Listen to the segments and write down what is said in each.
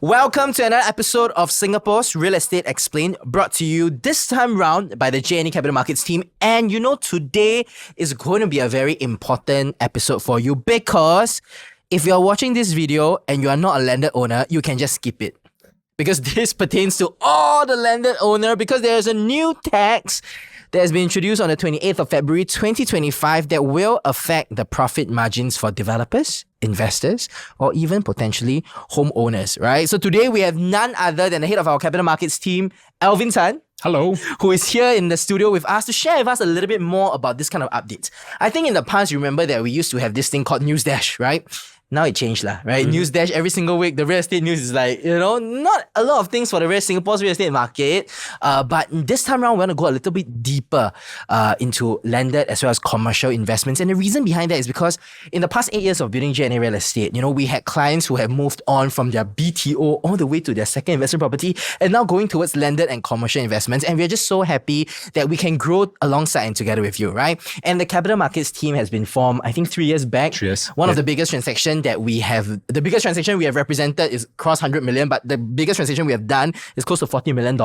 Welcome to another episode of Singapore's Real Estate Explained, brought to you this time round by the JNE Capital Markets team. And today is going to be a very important episode for you because if you're watching this video and you are not a landed owner, you can just skip it. Because this pertains to all the landed owner, because there is a new tax that has been introduced on the 28th of February 2025 that will affect the profit margins for developers, investors, or even potentially homeowners, right? So today we have none other than the head of our capital markets team, Alvin Tan. Hello. Who is here in the studio with us to share with us a little bit more about this kind of updates. I think in the past, you remember that we used to have this thing called News Dash, right? Now it changed lah, right? News Dash every single week. The real estate news is like, not a lot of things for the Singapore's real estate market. But this time around, we're going to go a little bit deeper into landed as well as commercial investments. And the reason behind that is because in the past 8 years of building JNE Real Estate, we had clients who have moved on from their BTO all the way to their second investment property and now going towards landed and commercial investments. And we're just so happy that we can grow alongside and together with you, right? And the capital markets team has been formed, I think 3 years back. 3 years. One of the biggest transactions that we have, the biggest transaction we have represented is cross 100 million, but the biggest transaction we have done is close to $40 million.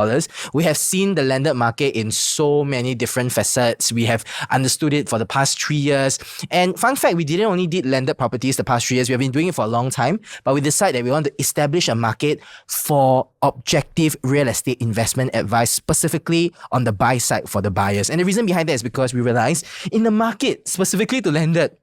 We have seen the landed market in so many different facets. We have understood it for the past 3 years. And fun fact, we didn't only did landed properties the past 3 years. We have been doing it for a long time, but we decided that we want to establish a market for objective real estate investment advice, specifically on the buy side for the buyers. And the reason behind that is because we realized in the market, specifically to landed,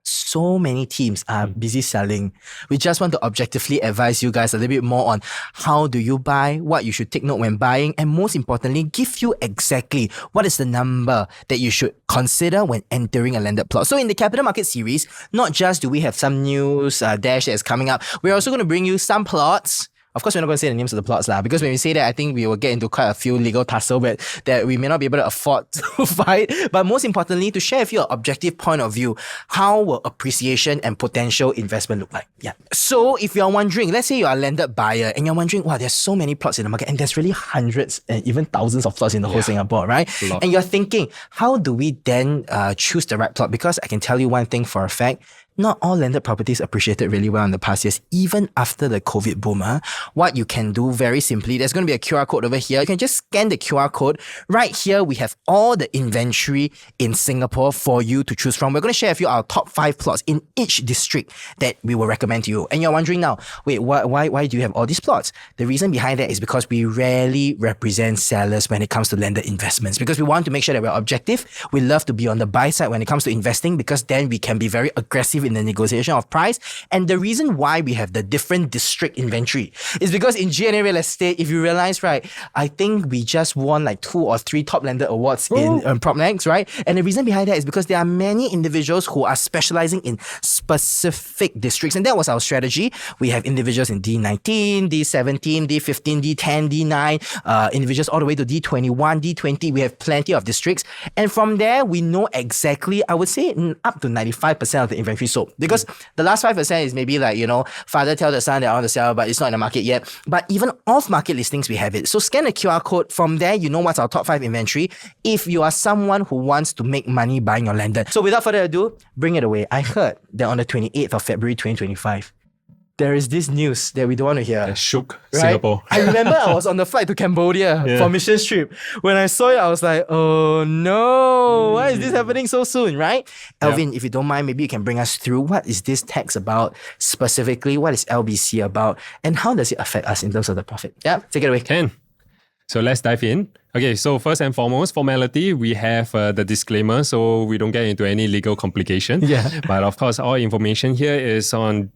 so many teams are busy selling. We just want to objectively advise you guys a little bit more on how do you buy, what you should take note when buying, and most importantly, give you exactly what is the number that you should consider when entering a landed plot. So in the Capital Market series, not just do we have some news dash that is coming up, we're also going to bring you some plots. Of course, we're not going to say the names of the plots because when we say that, I think we will get into quite a few legal tussle that we may not be able to afford to fight. But most importantly, to share with you an objective point of view, how will appreciation and potential investment look like? Yeah. So if you're wondering, let's say you're a landed buyer and you're wondering, wow, there's so many plots in the market and there's really hundreds and even thousands of plots in the whole Singapore, right? And you're thinking, how do we then choose the right plot? Because I can tell you one thing for a fact, not all landed properties appreciated really well in the past years, even after the COVID boom. What you can do very simply, there's going to be a QR code over here. You can just scan the QR code. Right here, we have all the inventory in Singapore for you to choose from. We're going to share with you our top 5 plots in each district that we will recommend to you. And you're wondering now, wait, why do you have all these plots? The reason behind that is because we rarely represent sellers when it comes to landed investments, because we want to make sure that we're objective. We love to be on the buy side when it comes to investing, because then we can be very aggressive in the negotiation of price. And the reason why we have the different district inventory is because in JNE Real Estate, if you realize, right, I think we just won like 2 or 3 top landed awards in PropNext, right? And the reason behind that is because there are many individuals who are specializing in specific districts. And that was our strategy. We have individuals in D19, D17, D15, D10, D9, individuals all the way to D21, D20. We have plenty of districts. And from there, we know exactly, I would say up to 95% of the inventory sold. Because the last 5% is maybe like, father tell the son that I want to sell, but it's not in the market yet. But even off-market listings, we have it. So scan the QR code. From there, you know what's our top 5 inventory if you are someone who wants to make money buying your landed. So without further ado, bring it away. I heard that on the 28th of February 2025, there is this news that we don't want to hear. That shook right? Singapore. I remember I was on the flight to Cambodia for mission trip. When I saw it, I was like, oh no, why is this happening so soon, right? Alvin, if you don't mind, maybe you can bring us through what is this tax about specifically, what is LBC about, and how does it affect us in terms of the profit? Yeah, take it away. Can. So let's dive in. Okay, so first and foremost, formality, we have the disclaimer so we don't get into any legal complication. Yeah. But of course, all information here is on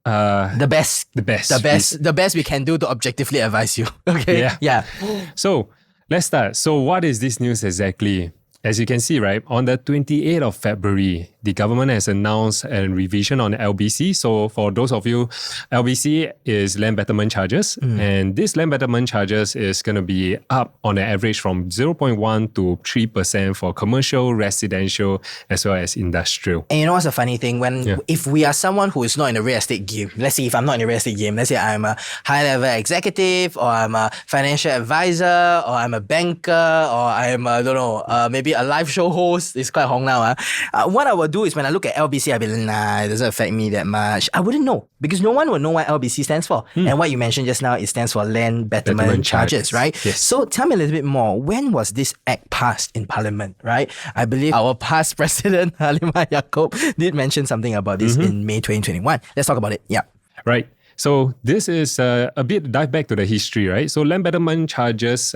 the best we can do to objectively advise you. Okay. Yeah. So let's start. So what is this news exactly? As you can see, right, on the 28th of February, the government has announced a revision on LBC. So for those of you, LBC is land betterment charges. And this land betterment charges is going to be up on an average from 0.1 to 3% for commercial, residential, as well as industrial. And you know what's the funny thing? If we are someone who is not in the real estate game, let's say if I'm not in the real estate game, let's say I'm a high-level executive, or I'm a financial advisor, or I'm a banker, or I'm, maybe a live show host. It's quite hong now. What I will do is when I look at LBC, I'll be like, nah, it doesn't affect me that much. I wouldn't know because no one will know what LBC stands for. And what you mentioned just now, it stands for Land Betterment Charges, right? Yes. So tell me a little bit more. When was this act passed in Parliament, right? I believe our past president, Halimah Yacob, did mention something about this in May 2021. Let's talk about it. Yeah. Right. So this is a bit dive back to the history, right? So Land Betterment Charges,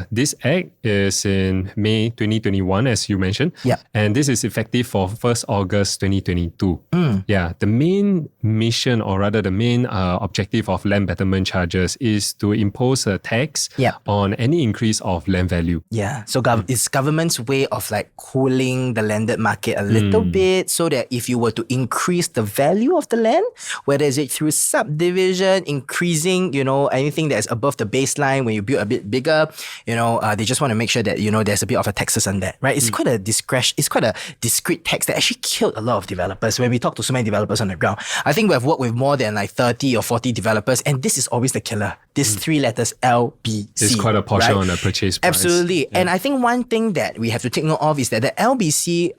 this act is in May 2021, as you mentioned. Yeah. And this is effective for 1st August 2022. Yeah. The main mission, or rather the main objective of Land Betterment Charges is to impose a tax on any increase of land value. Yeah. So it's government's way of like cooling the landed market a little bit so that if you were to increase the value of the land, whether is it through subdivision, increasing, anything that's above the baseline when you build a bit bigger, they just want to make sure that, there's a bit of a taxes on that, right? It's quite a discrete tax that actually killed a lot of developers. When we talk to so many developers on the ground, I think we've worked with more than like 30 or 40 developers, and this is always the killer. This 3 letters LBC. It's quite a portion right? on the purchase price. Absolutely. Yeah. And I think one thing that we have to take note of is that the LBC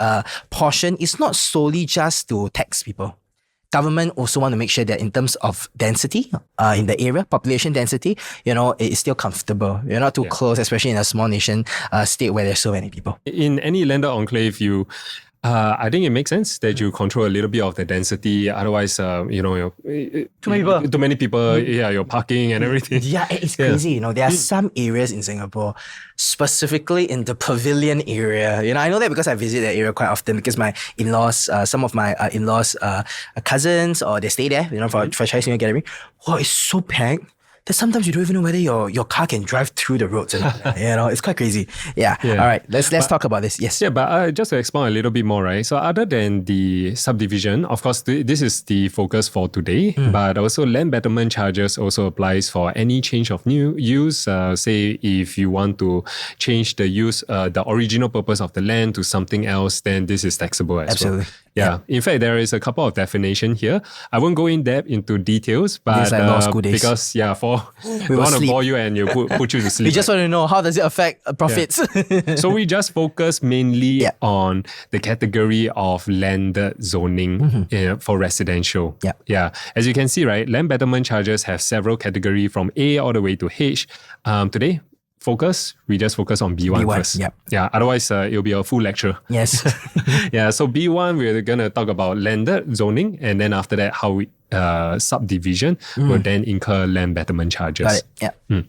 portion is not solely just to tax people. Government also want to make sure that in terms of density in the area, population density, it is still comfortable. You're not too close, especially in a small nation state where there's so many people. In any landed enclave, I think it makes sense that you control a little bit of the density. Otherwise, too many people, your parking and everything. Yeah, it's crazy. There are some areas in Singapore, specifically in the pavilion area. I know that because I visit that area quite often because my in-laws, some of my in-laws, cousins, or they stay there, for Chinese New Year gathering. Oh, it's so packed that sometimes you don't even know whether your car can drive through the roads. It's quite crazy. Yeah. All right. Let's talk about this. Yes. Yeah, but just to expound a little bit more, right? So other than the subdivision, of course, this is the focus for today, but also Land Betterment Charges also applies for any change of new use. Say if you want to change the use, the original purpose of the land to something else, then this is taxable as well. Yeah. In fact, there is a couple of definition here. I won't go in depth into details, but like law school days. Because we want to bore you and put you to sleep. We just want to know how does it affect profits. So we just focus mainly on the category of landed zoning for residential. Yeah. As you can see, right, Land Betterment Charges have several categories from A all the way to H. Today, we just focus on B1 first. Yeah, otherwise it'll be a full lecture. Yes. Yeah, so B1, we're going to talk about landed zoning, and then after that, how we subdivision will then incur land betterment charges. Got it. Yeah.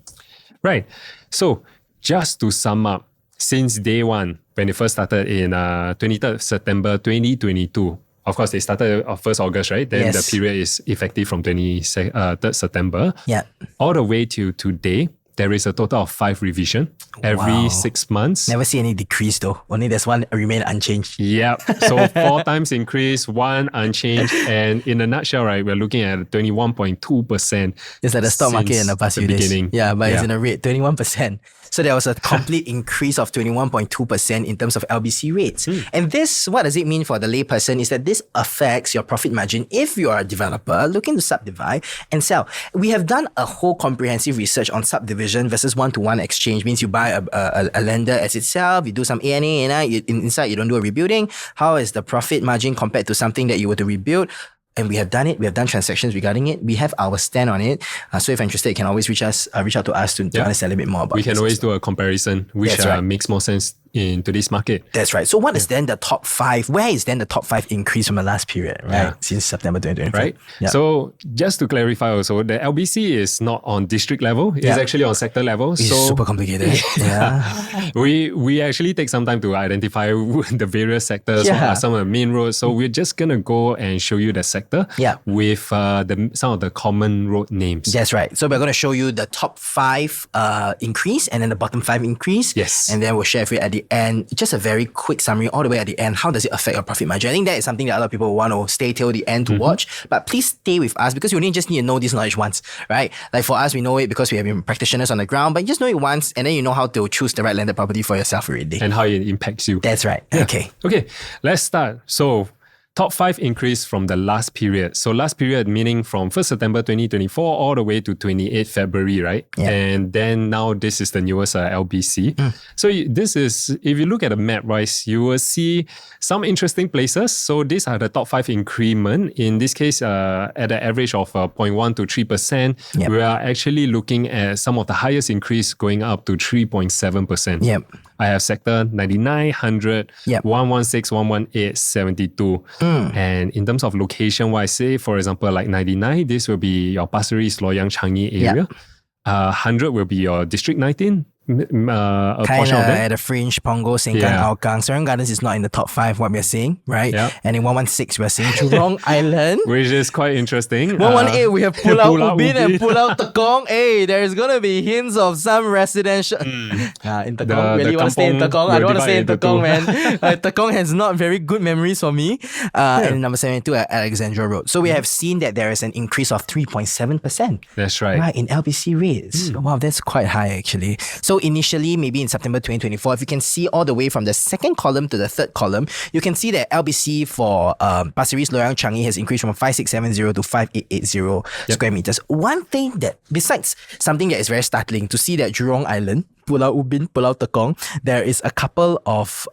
Right. So just to sum up, since day one, when it first started in 23rd September 2022, of course, they started on 1st August, right? Then the period is effective from 23rd September. Yeah. All the way to today, there is a total of 5 revisions every 6 months. Never see any decrease though. Only there's one remain unchanged. Yeah. So 4 times increase, 1 unchanged. And in a nutshell, right, we're looking at 21.2%. It's like the stock market in the past few days. Yeah, but it's in a rate, 21%. So there was a complete increase of 21.2% in terms of LBC rates. And this, what does it mean for the layperson is that this affects your profit margin if you are a developer looking to subdivide and sell. We have done a whole comprehensive research on subdivision versus one-to-one exchange. Means you buy a lender as itself, you do some A&A, inside you don't do a rebuilding. How is the profit margin compared to something that you were to rebuild? And we have done it. We have done transactions regarding it. We have our stand on it. So if you're interested, you can always reach out to us to understand a little bit more about it. We can always do a comparison, which makes more sense in today's market. That's right. So what is then the top 5? Where is then the top 5 increase from the last period, right? Since September 2025. Right. Yeah. So just to clarify also, the LBC is not on district level. It's actually on sector level. It's super complicated. We actually take some time to identify the various sectors, what are some of the main roads. So we're just going to go and show you the sector with some of the common road names. That's right. So we're going to show you the top 5 increase and then the bottom 5 increase. Yes. And then we'll share with you at the end, just a very quick summary all the way at the end. How does it affect your profit margin? I think that is something that a lot of people want to stay till the end to watch. But please stay with us because you only just need to know this knowledge once, right? Like for us, we know it because we have been practitioners on the ground, but you just know it once and then you know how to choose the right landed property for yourself already. And how it impacts you. That's right. Yeah. Okay, let's start. So top 5 increase from the last period. So last period meaning from 1st September 2024 all the way to 28th February, right? Yeah. And then now this is the newest LBC. So this is, if you look at the map, right, you will see some interesting places. So these are the top 5 increment. In this case, at an average of 0.1 to 3%, Yep. we are actually looking at some of the highest increase going up to 3.7%. Yep. I have sector 99, 100, Yep. 116, 118, 72. And in terms of location wise, say for example like 99, this will be your Pasir Ris, Loyang, Changi area. 100 will be your District 19. A Kind portion of of that. at a fringe, Punggol, Sengkang, Yeah. Hougang. Serangoon Gardens is not in the top 5, what we're seeing, right? Yep. And in 116, we're seeing Jurong Island. Which is quite interesting. 118, we have Pulau Pulau Ubin and Ubin. Pulau Tekong. Hey, there's gonna be hints of some residential. In Tekong, really the want to stay in kampong Tekong? I don't will want to stay in divide Tekong, into man. Tekong has not very good memories for me. And number 72 at Alexandra Road. So we have seen that there is an increase of 3.7%. That's right. Right, in LBC rates. Wow, that's quite high actually. So initially, maybe in September 2024, if you can see all the way from the second column to the third column, you can see that LBC for Pasir Ris, Loyang, Changi has increased from 5670 to 5880 square meters. One thing that, besides something that is very startling, to see that Jurong Island, Pulau Ubin, Pulau Tekong, there is a couple of,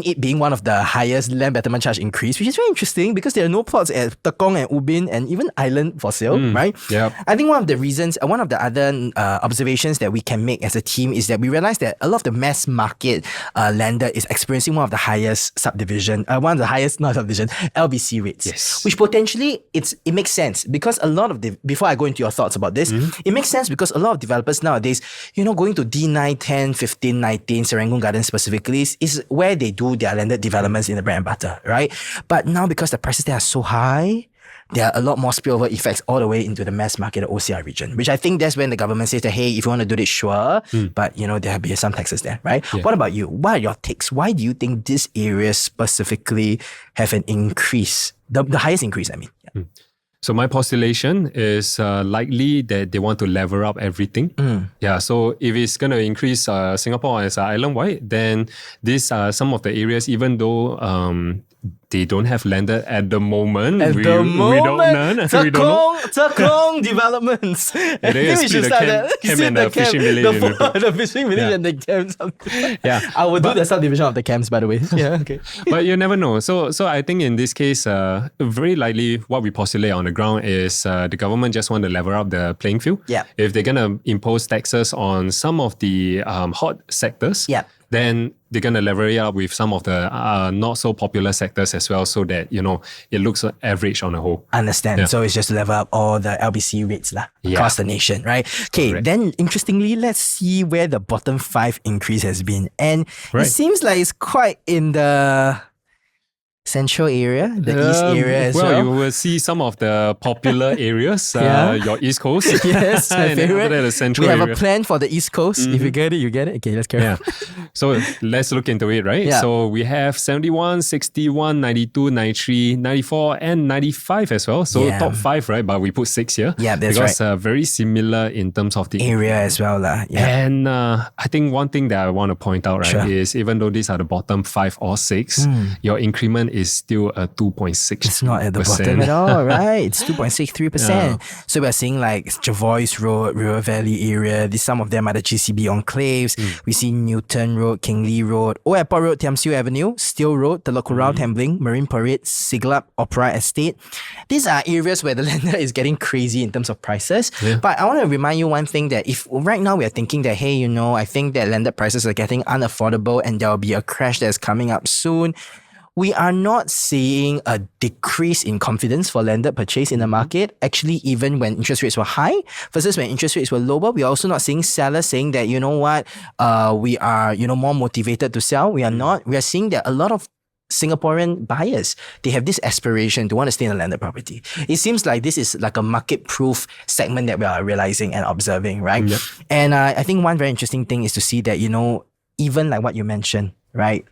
it being one of the highest land betterment charge increase, which is very interesting because there are no plots at Tekong and Ubin and even Island for sale, right? Yep. I think one of the reasons, one of the other observations that we can make as a team is that we realize that a lot of the mass market lender is experiencing one of the highest LBC rates. Yes. Which potentially, it makes sense because a lot of before I go into your thoughts about this, it makes sense because a lot of developers nowadays, going to D9, 10, 15, 19, Serangoon Gardens specifically is where they do their landed developments in the bread and butter, right? But now because the prices there are so high, there are a lot more spillover effects all the way into the mass market, the OCR region, which I think that's when the government says that, hey, if you want to do this, sure, but there'll be some taxes there, right? Yeah. What about you? What are your takes? Why do you think this area specifically have an increase, the highest increase, I mean? Yeah. So my postulation is likely that they want to level up everything. Yeah, so if it's going to increase Singapore as island-wide, then these are some of the areas, even though they don't have landed at the moment. We don't know. Tekong developments. I They think we should split the start camp- that. You camp see and the the fishing camp, village. the fishing village Yeah. and the camps. Yeah. I will do the subdivision of the camps, by the way. Yeah, okay. But you never know. So I think in this case, very likely what we postulate on the ground is the government just want to level up the playing field. Yeah. If they're going to impose taxes on some of the hot sectors, Yeah. then they're going to level it up with some of the not so popular sectors as well, so that, it looks average on the whole. Understand. Yeah. So it's just to level up all the LBC rates across the nation, right? Okay, Correct. then interestingly, let's see where the bottom 5 increase has been. And Right. it seems like it's quite in the central area, the east area as well. You will see some of the popular areas, Yeah. your East Coast. Yes, my and then favorite. after that, the central We have area. a plan for the East Coast. If you get it, you get it. Okay, let's carry on. Yeah. So let's look into it, right? Yeah. So we have 71, 61, 92, 93, 94, and 95 as well. So Yeah. top 5, right? But we put 6 here. Yeah, that's because very similar in terms of the Area as well, lah. Yeah. And I think one thing that I want to point out, right, Sure. is even though these are the bottom 5 or 6, your increment is still a 2.6%. It's not at the bottom at all, right? It's 2.63%. So we're seeing like Jervois Road, River Valley area. Some of them are the GCB enclaves. We see Newton Road, Kingley Road, Old Airport Road, Tiam Siu Avenue, Steel Road, Telok Kurau, Tambling, Marine Parade, Siglap, Opera Estate. These are areas where the lender is getting crazy in terms of prices. Yeah. But I want to remind you one thing, that if right now we are thinking that, hey, I think that landed prices are getting unaffordable and there will be a crash that's coming up soon, we are not seeing a decrease in confidence for landed purchase in the market. Actually, even when interest rates were high versus when interest rates were lower, we are also not seeing sellers saying that, we are, more motivated to sell. We are not. We are seeing that a lot of Singaporean buyers, they have this aspiration to want to stay in a landed property. It seems like this is like a market-proof segment that we are realizing and observing, right? Yep. And I think one very interesting thing is to see that, even like what you mentioned, right?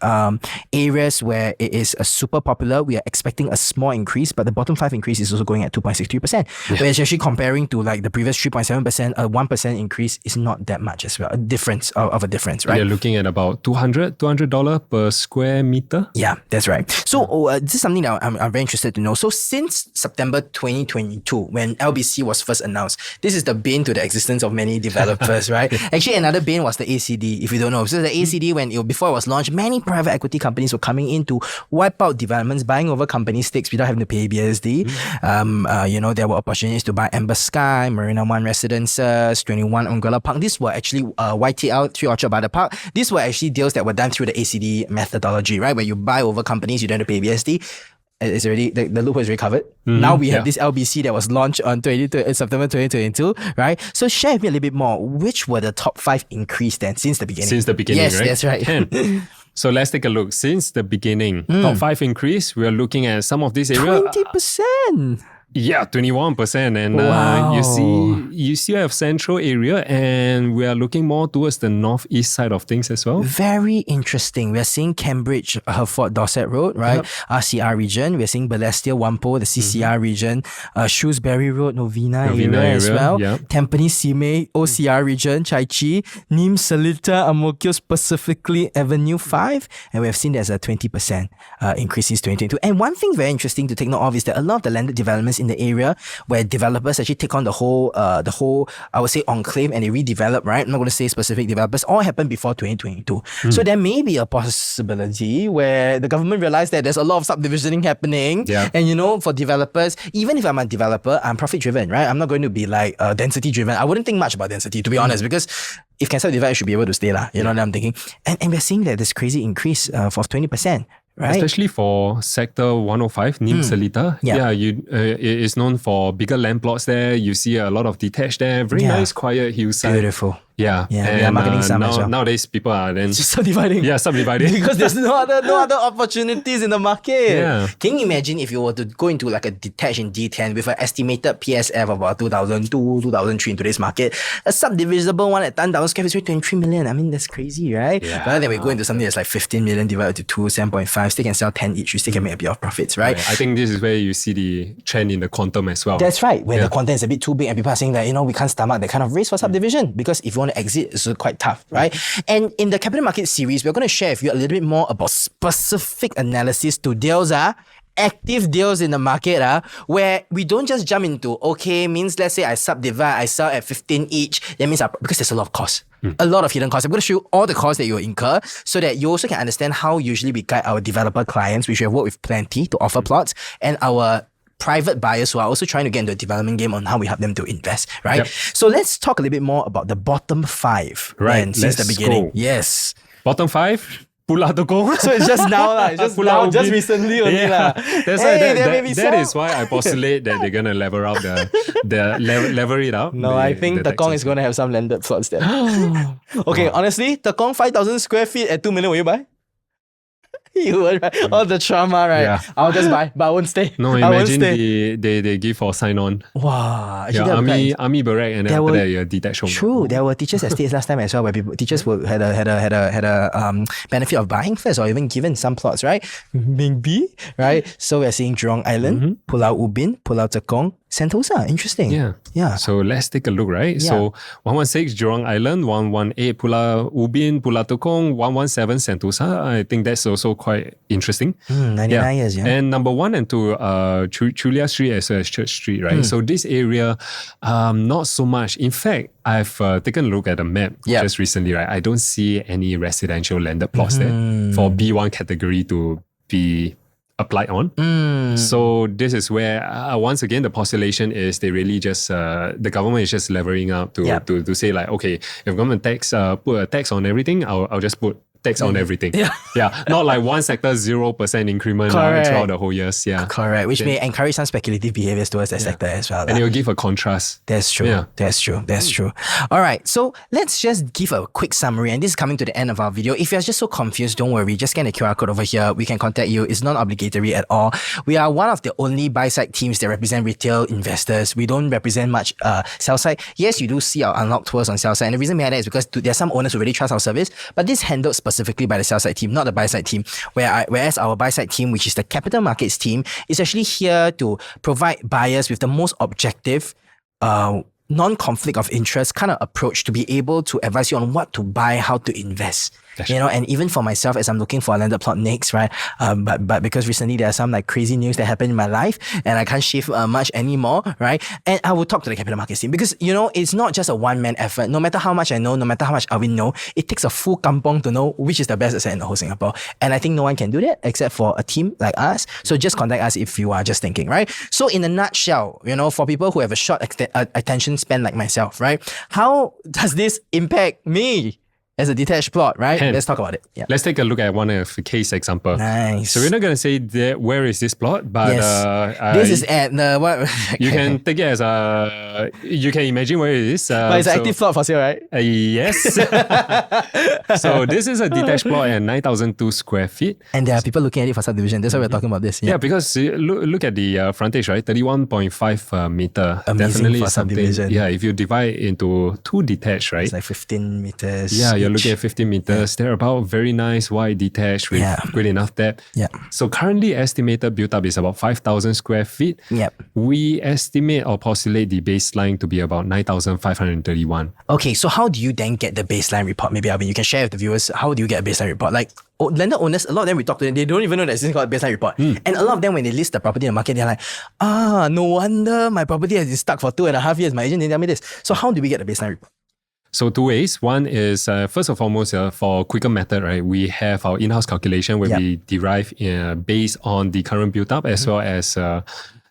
Areas where it is super popular, we are expecting a small increase, but the bottom 5 increase is also going at 2.63%. Whereas actually comparing to like the previous 3.7%, a 1% increase is not that much as well. A difference of a difference, right? You're looking at about $200 per square meter. Yeah, that's right. So this is something that I'm very interested to know. So since September 2022, when LBC was first announced, this is the bane to the existence of many developers, right? Actually, another bane was the ACD, if you don't know. So the ACD, before it was launched, many private equity companies were coming in to wipe out developments, buying over company stakes without having to pay BSD. There were opportunities to buy Amber Sky, Marina One Residences, 21 Umbrella Park. These were actually YTL, 3 Orchard Butter Park. These were actually deals that were done through the ACD methodology, right? Where you buy over companies, you don't have to pay BSD. It's already, the loophole is already covered. Now we have this LBC that was launched on September 2022, right? So share with me a little bit more. Which were the top 5 increase then since the beginning? Since the beginning, yes, right? Yes, that's right. 10. So let's take a look. Since the beginning, top 5 increase, we are looking at some of these areas. 20%. Yeah, 21%. And Wow. you still have central area, and we are looking more towards the northeast side of things as well. Very interesting. We're seeing Cambridge, Hereford, Dorset Road, right? RCR region. We're seeing Balestier, Whampoa, the CCR region. Shrewsbury Road, Novena area as well. Yeah. Tampines, Simei, OCR region, Chai Chi, Nim, Seletar, Ang Mo Kio, specifically Avenue 5. And we have seen there's a 20% increase since 2022. And one thing very interesting to take note of is that a lot of the landed developments in the area where developers actually take on the whole, I would say, enclave and they redevelop, right? I'm not going to say specific developers, all happened before 2022. So there may be a possibility where the government realized that there's a lot of subdivisioning happening. Yeah. And for developers, even if I'm a developer, I'm profit driven, right? I'm not going to be like density driven. I wouldn't think much about density, to be honest, because if can subdivide, I should be able to stay lah. You know what I'm thinking? And we're seeing that this crazy increase of 20%. Right. Especially for Sector 105, Nim Seletar. Yeah. It is known for bigger land plots there. You see a lot of detached there. Very nice, quiet hillside. Beautiful. Yeah. Yeah, we are And marketing some as well. nowadays people are then Just subdividing. subdividing. Because there's no other opportunities in the market. Yeah. Can you imagine if you were to go into like a detached in D10 with an estimated PSF of about 2002, 2003 in today's market, a subdivisible one at 10,000 square feet is 23 million. I mean, that's crazy, right? Yeah. Rather than we go into something that's like 15 million divided to 2, 7.5, still can sell 10 each, you still can make a bit of profits, right? I think this is where you see the trend in the quantum as well. That's right. When the content is a bit too big and people are saying that, we can't stomach that kind of risk for subdivision because if you want to exit, it's quite tough, right? And in the Capital Market series, we're going to share with you a little bit more about specific analysis to deals, active deals in the market, where we don't just jump into, means let's say I subdivide, I sell at 15 each, that means because there's a lot of costs. A lot of hidden costs. I'm going to show you all the costs that you will incur so that you also can understand how usually we guide our developer clients, which we have worked with plenty to offer plots, and our private buyers who are also trying to get into the development game on how we help them to invest, right? Yep. So let's talk a little bit more about the bottom 5. Right, Since the let's beginning. go. Yes. Bottom 5, Pulau Tekong. So it's just now, just Pulau now, just Ubin. recently only. That's why that is why I postulate that they're gonna lever up lever it up. No, I think Tekong is going to have some landed plots there. Okay, honestly, Tekong 5,000 square feet at 2 million, will you buy? You would, right? All the trauma, right? Yeah. I'll just buy, but I won't stay. No, I won't imagine stay. they give for sign on. Wow. Actually, Yeah, that would be army barrack, and then There after were- that you detach home. True, there were teachers' estates last time as well, where teachers had a benefit of buying first, or even given some plots, right? Maybe, right? So we're seeing Jurong Island, Pulau Ubin, Pulau Tekong, Sentosa. Interesting. Yeah. So let's take a look, right? So 116 Jurong Island, 118 Pulau Ubin, Pulau Tekong, 117 Sentosa. I think that's also quite interesting. 99 years, yeah. And number 1 and 2, Chulia Street as well as Church Street, right? So this area, not so much. In fact, I've taken a look at the map just recently, right? I don't see any residential landed plots there for B1 category to be applied on. So this is where, once again, the postulation is they really just, the government is just levering up to say like, okay, if government put a tax on everything, I'll just put tax on everything. Not like one sector 0% increment throughout the whole years. Correct, which may encourage some speculative behaviors towards that sector as well. And it will give a contrast. That's true. Yeah. That's true. All right. So let's just give a quick summary. And this is coming to the end of our video. If you're just so confused, don't worry. Just scan the QR code over here. We can contact you. It's not obligatory at all. We are one of the only buy-side teams that represent retail investors. We don't represent much sell-side. Yes, you do see our unlocked tours on sell-side. And the reason behind that is because there are some owners who really trust our service. But this handled specifically by the sell side team, not the buy side team. Whereas our buy side team, which is the capital markets team, is actually here to provide buyers with the most objective, non-conflict of interest kind of approach to be able to advise you on what to buy, how to invest. That's And even for myself, as I'm looking for a landed plot next, right? But because recently there are some like crazy news that happened in my life, and I can't shift much anymore, right? And I will talk to the capital markets team because it's not just a one-man effort. No matter how much I know, no matter how much Alvin know, it takes a full kampong to know which is the best asset in the whole Singapore. And I think no one can do that except for a team like us. So just contact us if you are just thinking, right? So in a nutshell, for people who have a short attention span like myself, right? How does this impact me as a detached plot, right? Can. Let's talk about it. Yeah. Let's take a look at one of the case example. Nice. So we're not going to say where is this plot, but this is at the what? you can take it as you can imagine where it is. But it's an active plot for sale, right? Yes. So this is a detached plot at 9,002 square feet. And there are people looking at it for subdivision. That's why we're talking about this. Yeah, because look at the frontage, right? 31.5 meter. Amazing Definitely for something. subdivision. Yeah, if you divide into two detached, right? It's like 15 meters. Yeah, you're each. looking at 15 meters. They're about very nice, wide, detached with good enough depth. Yeah. So currently estimated built up is about 5,000 square feet. Yep. We estimate or postulate the baseline to be about 9,531. Okay, so how do you then get the baseline report? Maybe Alvin, you can share with the viewers, how do you get a baseline report? Like landed owners, a lot of them we talk to them, they don't even know that this is called a baseline report. And a lot of them, when they list the property in the market, they're like, no wonder my property has been stuck for 2.5 years. My agent didn't tell me this. So how do we get the baseline report? So two ways. One is, first and foremost, for quicker method, right? We have our in-house calculation where we derive based on the current build-up as well as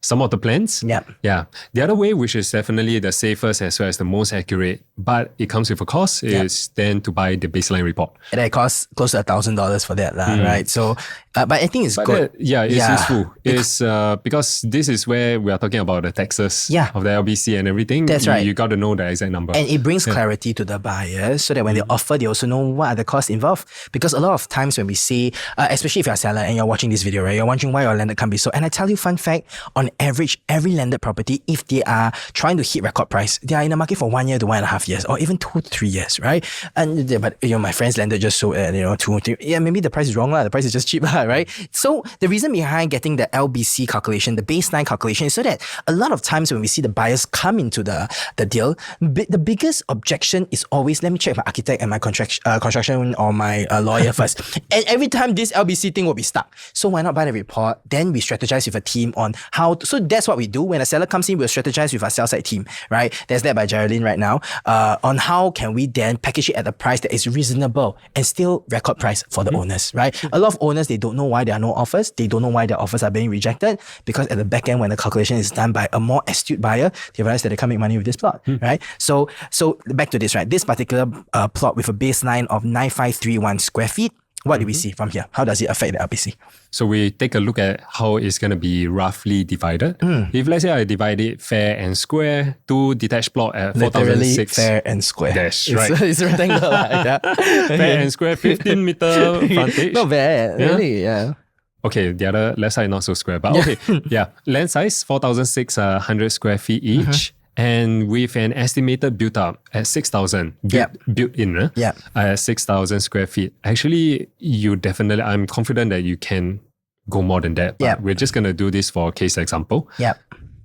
some of the plans. Yeah. The other way, which is definitely the safest as well as the most accurate, but it comes with a cost, is then to buy the baseline report. And it costs close to $1,000 for that, right? So, but I think it's good. It's useful. It's because this is where we are talking about the taxes of the LBC and everything. That's right. You got to know the exact number. And it brings clarity to the buyers so that when they offer, they also know what are the costs involved. Because a lot of times when we say, especially if you're a seller and you're watching this video, right, you're wondering why your landed can't be sold. And I tell you, fun fact, on average, every landed property, if they are trying to hit record price, they are in the market for 1 year to 1.5 years, or even 2 to 3 years, right? And but my friend's landed just sold at 2 3. Yeah, maybe the price is wrong, the price is just cheap, right? So the reason behind getting the LBC calculation, the baseline calculation, is so that a lot of times when we see the buyers come into the deal, the biggest objection is always, let me check my architect and my construction or my lawyer first. And every time this LBC thing will be stuck. So why not buy the report? Then we strategize with a team on how to, so that's what we do. When a seller comes in, we'll strategize with our sell side team, right? There's that by Geraldine right now, on how can we then package it at a price that is reasonable and still record price for the owners, right? A lot of owners, they don't know why there are no offers. They don't know why their offers are being rejected, because at the back end, when the calculation is done by a more astute buyer, they realize that they can't make money with this plot, right? So back to this, right? This particular plot with a baseline of 9,531 square feet, what do we see from here? How does it affect the LBC? So we take a look at how it's going to be roughly divided. If let's say I divide it fair and square, two detached plot at 4,006. Fair and square. That's right. It's rectangular. Yeah. Fair and square, 15 meter frontage. Not bad, really, yeah. Okay, the other left side not so square, but okay. Land size, 4,600 square feet each. And with an estimated built up at 6,000 built in, at 6,000 square feet. Actually, I'm confident that you can go more than that. But we're just going to do this for a case example.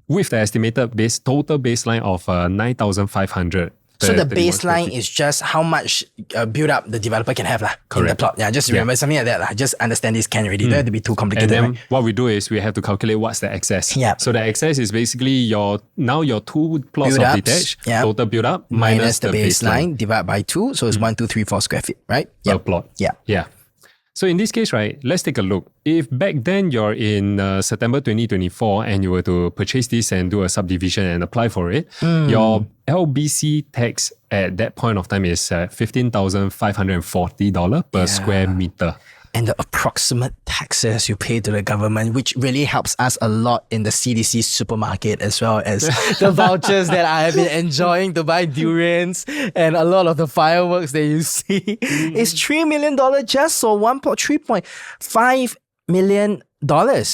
With the estimated total baseline of 9,500. So the baseline is just how much build up the developer can have in the plot. Yeah, just remember something like that. Just understand this can already. Don't have to be too complicated. And then what we do is we have to calculate what's the excess. So the excess is basically your two plots build-ups, of detached, total build up minus the baseline. Divide by 2. So it's 1, 2, 3, 4 square feet, right? Per plot. Yeah. So in this case, right, let's take a look. If back then you're in September 2024 and you were to purchase this and do a subdivision and apply for it, your LBC tax at that point of time is $15,540 per square meter. And the approximate taxes you pay to the government, which really helps us a lot in the CDC supermarket, as well as the vouchers that I have been enjoying to buy durians and a lot of the fireworks that you see. It's $3 million just for one pot, $3.5 million,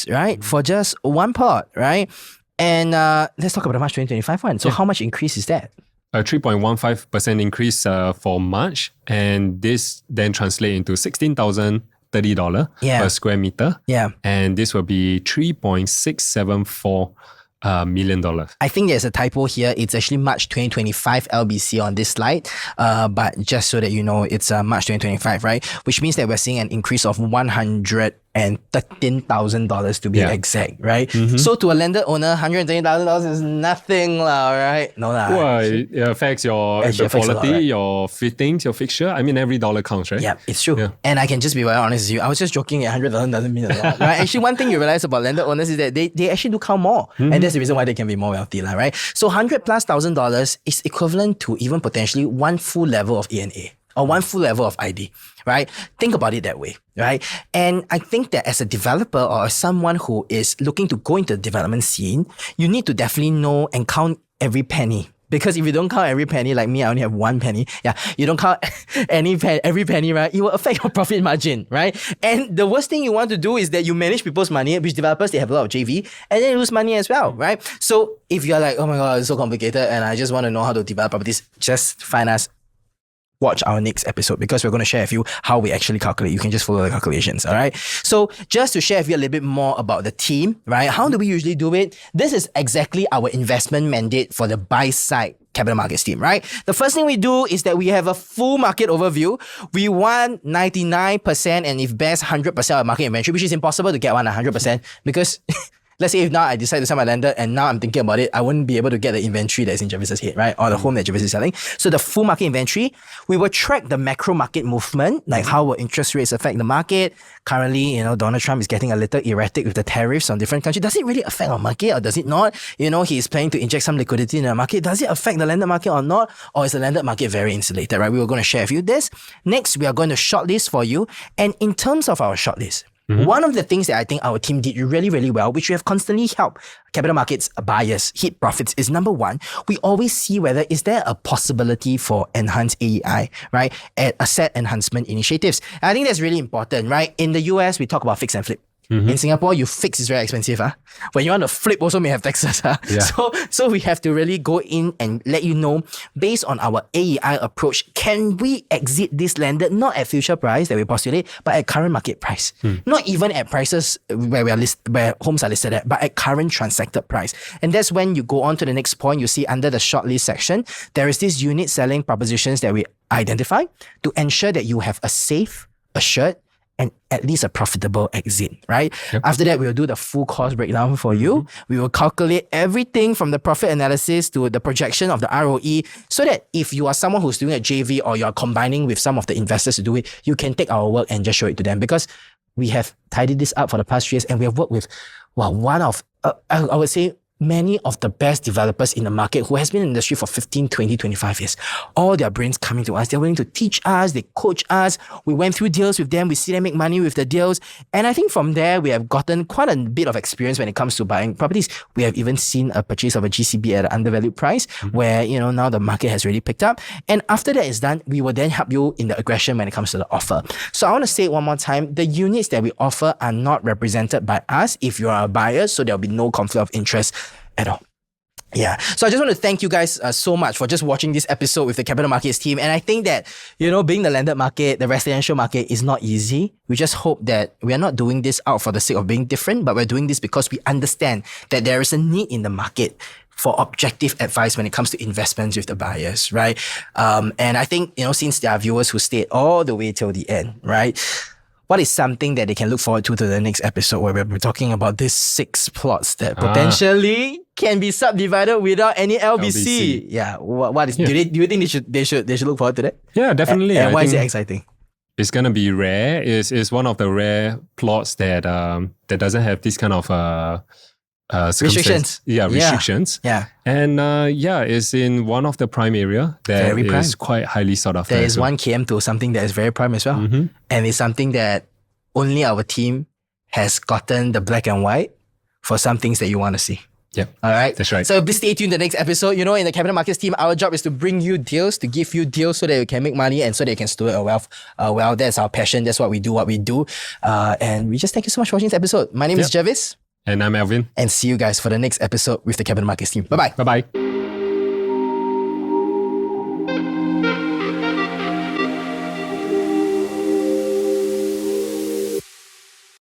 right? For just one pot, right? And let's talk about the March 2025 one. So how much increase is that? a 3.15% increase for March, and this then translate into $16,030 Yeah. per square meter. Yeah. And this will be $3.674 million. I think there's a typo here. It's actually March 2025 LBC on this slide. But just so that you know, it's March 2025, right? Which means that we're seeing an increase of $113,000 to be Yeah. exact, right? So to a lender owner, $113,000 is nothing, right? No lah. Well, it affects your Actually the affects a lot, quality, right? your fittings, your fixture. I mean, every dollar counts, right? Yeah, it's true. Yeah. And I can just be very honest with you. I was just joking at 100,000 doesn't mean a lot, right? Actually, one thing you realize about landed owners is that they actually do count more. And that's the reason why they can be more wealthy, right? So $100,000+ is equivalent to even potentially one full level of ENA or one full level of ID, right? Think about it that way, right? And I think that as a developer or as someone who is looking to go into the development scene, you need to definitely know and count every penny. Because if you don't count every penny, like me, I only have one penny. Yeah, you don't count every penny, right? It will affect your profit margin, right? And the worst thing you want to do is that you manage people's money, which developers, they have a lot of JV, and then lose money as well, right? So if you're like, oh my God, it's so complicated and I just want to know how to develop properties, just find us. Watch our next episode because we're going to share with you how we actually calculate. You can just follow the calculations, all right? So just to share with you a little bit more about the team, right? How do we usually do it? This is exactly our investment mandate for the buy-side capital markets team, right? The first thing we do is that we have a full market overview. We want 99% and if best 100% of market inventory, which is impossible to get 100% because let's say if now I decide to sell my landed and now I'm thinking about it, I wouldn't be able to get the inventory that's in Jervis's head, right? Or the home that Jervis is selling. So the full market inventory, we will track the macro market movement, like how will interest rates affect the market. Currently, Donald Trump is getting a little erratic with the tariffs on different countries. Does it really affect our market or does it not? He's planning to inject some liquidity in the market. Does it affect the landed market or not? Or is the landed market very insulated, right? We were going to share with you this. Next, we are going to shortlist for you. And in terms of our shortlist, one of the things that I think our team did really, really well, which we have constantly helped capital markets buyers hit profits, is number one, we always see whether is there a possibility for enhanced AEI, right? At asset enhancement initiatives. And I think that's really important, right? In the US, we talk about fix and flip. In Singapore, you fix is very expensive. When you want to flip, also may have taxes. Yeah. So we have to really go in and let you know, based on our AEI approach, can we exit this landed not at future price that we postulate, but at current market price? Not even at prices where where homes are listed at, but at current transacted price. And that's when you go on to the next point. You see under the shortlist section, there is this unit selling propositions that we identify to ensure that you have a safe, assured, and at least a profitable exit, right? Yep. After that, we'll do the full cost breakdown for you. We will calculate everything from the profit analysis to the projection of the ROE so that if you are someone who's doing a JV or you're combining with some of the investors to do it, you can take our work and just show it to them because we have tidied this up for the past 3 years and we have worked with, one of, I would say, many of the best developers in the market who has been in the industry for 15, 20, 25 years. All their brains coming to us. They're willing to teach us. They coach us. We went through deals with them. We see them make money with the deals. And I think from there, we have gotten quite a bit of experience when it comes to buying properties. We have even seen a purchase of a GCB at an undervalued price where, now the market has really picked up. And after that is done, we will then help you in the aggression when it comes to the offer. So I want to say it one more time. The units that we offer are not represented by us if you are a buyer. So there'll be no conflict of interest at all. Yeah. So I just want to thank you guys so much for just watching this episode with the capital markets team. And I think that, being the landed market, the residential market is not easy. We just hope that we are not doing this out for the sake of being different, but we're doing this because we understand that there is a need in the market for objective advice when it comes to investments with the buyers, right? And I think, since there are viewers who stayed all the way till the end, right? What is something that they can look forward to the next episode where we're talking about these 6 plots that potentially can be subdivided without any LBC? Yeah. What is? Do you think they should look forward to that? Yeah, definitely. And why is it exciting? It's gonna be rare. It's one of the rare plots that that doesn't have this kind of restrictions. Yeah, restrictions. Yeah. And it's in one of the prime area that Very prime. is quite highly sought after. There is 1 km to something that is very prime as well. And it's something that only our team has gotten the black and white for some things that you want to see. Yep. All right. That's right. So please stay tuned to the next episode. In the capital markets team, our job is to bring you deals, to give you deals so that you can make money and so that you can steward your wealth. Well, that's our passion. That's what we do, and we just thank you so much for watching this episode. My name is Jervis. And I'm Alvin. And see you guys for the next episode with the capital markets team. Bye-bye. Bye-bye.